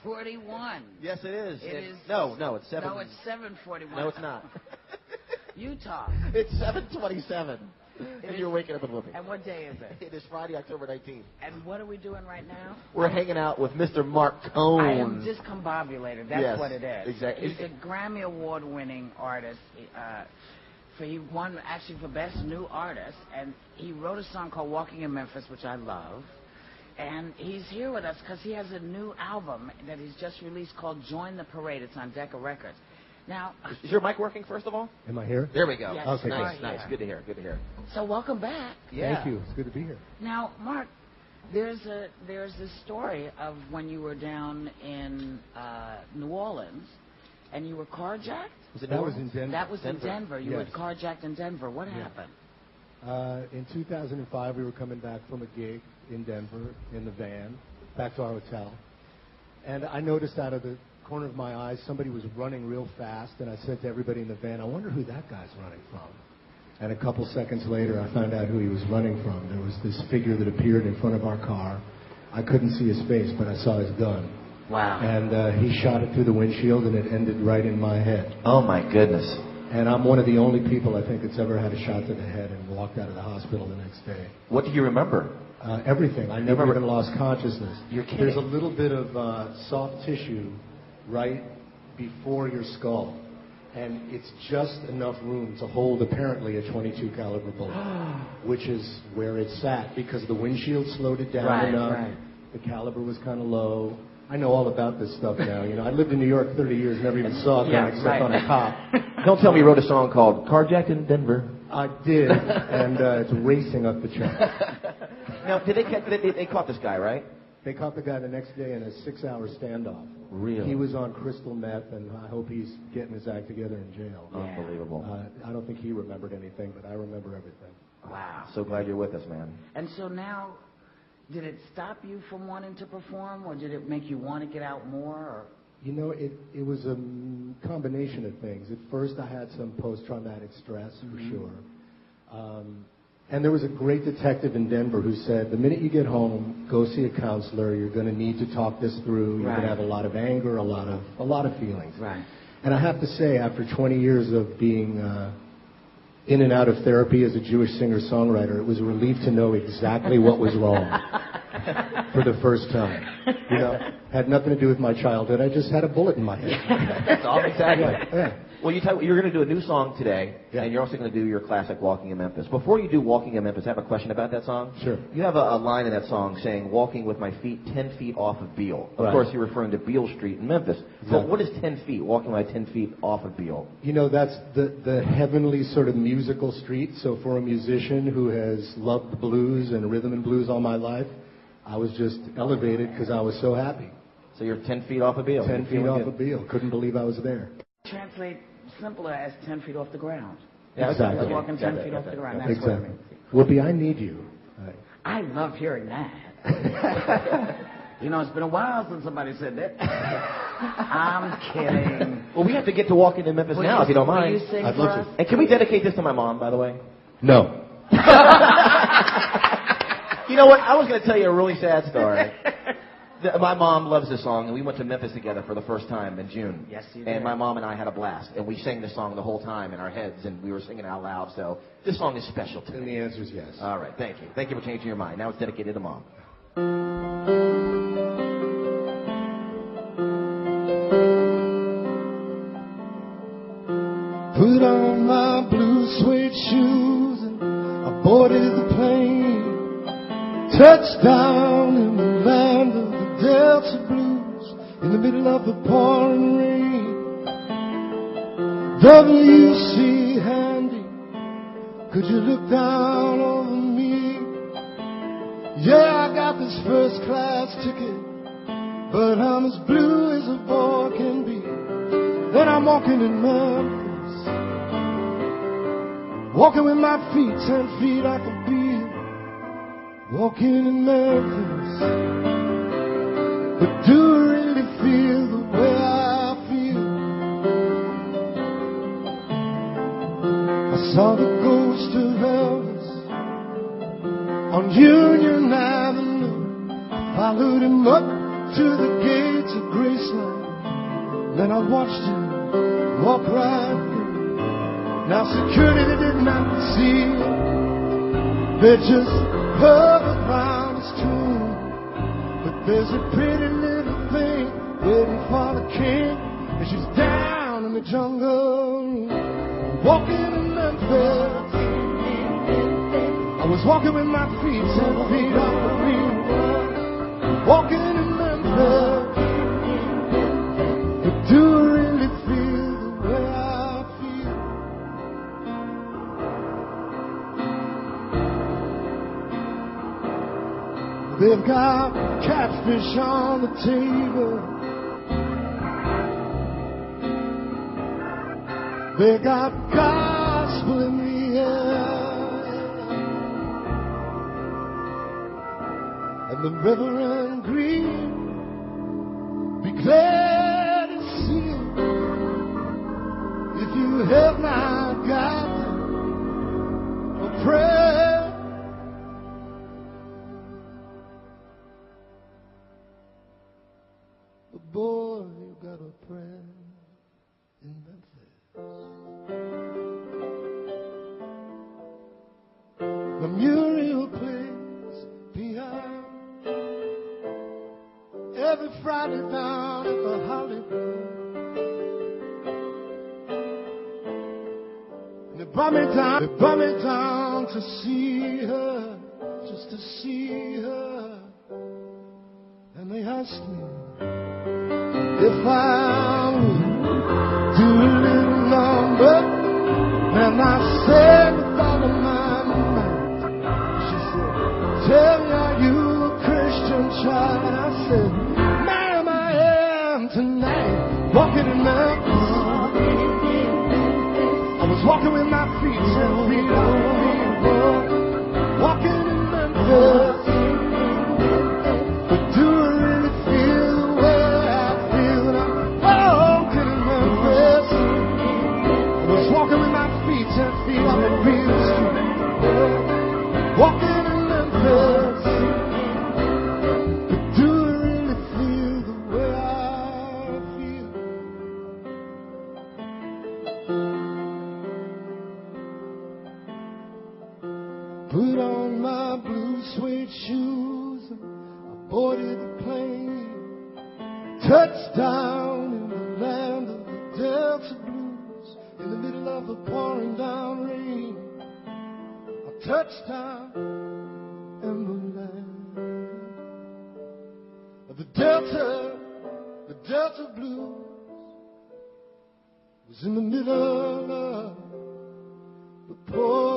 6:41. Yes, it is. It is. No, it's 7. No, it's 7:41. No, it's not. Utah. It's 7:27. And you're waking up with Whoopi. And what day is it? It is Friday, October 19th. And what are we doing right now? We're hanging out with Mr. Marc Cohn. I am discombobulated. That's what it is. Exactly. He's a Grammy Award-winning artist. He won actually for Best New Artist, and he wrote a song called "Walking in Memphis," which I love. And he's here with us because he has a new album that he's just released called "Join the Parade." It's on Decca Records. Now, is your mic working, first of all? Am I here? There we go. Yes, okay, nice. Good to hear. So welcome back. Yeah. Thank you. It's good to be here. Now, Marc, there's this story of when you were down in New Orleans, and you were carjacked. That was in Denver. That was in Denver. You were carjacked in Denver. What happened? In 2005, we were coming back from a gig in Denver in the van, back to our hotel. And I noticed out of the corner of my eye somebody was running real fast, and I said to everybody in the van, I wonder who that guy's running from. And a couple seconds later, I found out who he was running from. There was this figure that appeared in front of our car. I couldn't see his face, but I saw his gun. Wow. And he shot it through the windshield, and it ended right in my head. Oh, my goodness. And I'm one of the only people, I think, that's ever had a shot to the head and walked out of the hospital the next day. What do you remember? Everything. I never even lost consciousness. You're kidding. There's a little bit of soft tissue right before your skull, and it's just enough room to hold apparently a .22 caliber bullet, which is where it sat because the windshield slowed it down enough. Right. The caliber was kind of low. I know all about this stuff now. You know, I lived in New York 30 years, never even saw a gun except on a cop. Don't tell me you wrote a song called "Carjacked in Denver." I did, and it's racing up the chart. Now, they caught this guy, right? They caught the guy the next day in a 6-hour standoff. Really? He was on crystal meth, and I hope he's getting his act together in jail. Yeah. Unbelievable. I don't think he remembered anything, but I remember everything. Wow. So glad you're with us, man. And so now, did it stop you from wanting to perform, or did it make you want to get out more? Or? You know, it was a combination of things. At first, I had some post-traumatic stress, for sure. And there was a great detective in Denver who said, the minute you get home, go see a counselor. You're going to need to talk this through. You're going to have a lot of anger, a lot of feelings. Right. And I have to say, after 20 years of being in and out of therapy as a Jewish singer-songwriter, it was a relief to know exactly what was wrong for the first time. You know, had nothing to do with my childhood. I just had a bullet in my head. That's all, exactly. Yeah. Well, you're going to do a new song today, and you're also going to do your classic "Walking in Memphis." Before you do "Walking in Memphis," I have a question about that song. Sure. You have a line in that song saying, "Walking with my feet 10 feet off of Beale." Of course, you're referring to Beale Street in Memphis. Exactly. So what is 10 feet, walking my 10 feet off of Beale? You know, that's the heavenly sort of musical street. So for a musician who has loved the blues and rhythm and blues all my life, I was just elevated because I was so happy. So you're 10 feet off of Beale. 10 feet off of Beale. Couldn't believe I was there. Translate simpler as 10 feet off the ground. Yeah, exactly. Like walking 10 feet off the ground. That's exactly. what I mean. Whoopi, I need you. I love hearing that. You know, it's been a while since somebody said that. I'm kidding. Well, we have to get to Walking in Memphis now, if you don't mind. Will you sing I'd for love us? to. And can we dedicate this to my mom, by the way? No. You know what? I was going to tell you a really sad story. My mom loves this song, and we went to Memphis together for the first time in June. Yes, you did. And my mom and I had a blast, and we sang this song the whole time in our heads, and we were singing out loud. So this song is special to me. And the answer is yes. All right, thank you. Thank you for changing your mind. Now it's dedicated to Mom. Put on my blue suede shoes and I boarded the plane. Touchdown in the land of the Delta Blues in the middle of the pouring rain. W.C. Handy, could you look down over me? Yeah, I got this first class ticket, but I'm as blue as a boy can be. Then I'm walking in Memphis, walking with my feet 10 feet off the Beale. Walking in Memphis, but do I really feel the way I feel? I saw the ghost of Elvis on Union Avenue. I followed him up to the gates to Graceland. Then I watched him walk right through. Now security did not see him. They just hovered around his tomb. But there's a pretty little thing waiting for the king, and she's down in the jungle, walking in Memphis. I was walking with my feet 10 feet off the green, walking in Memphis. But do I really feel the way I feel? They've got catfish on the table. They got gospel in the air, and the Reverend Green be glad to see you if you have not got a prayer. But boy, you got a prayer in Memphis. The Muriel plays behind every Friday down at the Hollywood. And they brought me down to see her, just to see her. And they asked me if I would do a little number, and I said with all of my might. She said, tell me, are you a Christian child? And I said, ma'am, I am tonight, walking in Memphis. I was walking with my feet 10 feet off the ground, walking in Memphis. But do I really feel the way I feel when I'm walking in Memphis? I was walking with my feet 10 feet off the real street, walking in Memphis. But do I really feel the way I feel? Put on my blue suede shoes, I boarded the plane, touchdown in the land of the Delta Blues, in the middle of a pouring down rain. I touched down in the land of the Delta Blues was in the middle of the pouring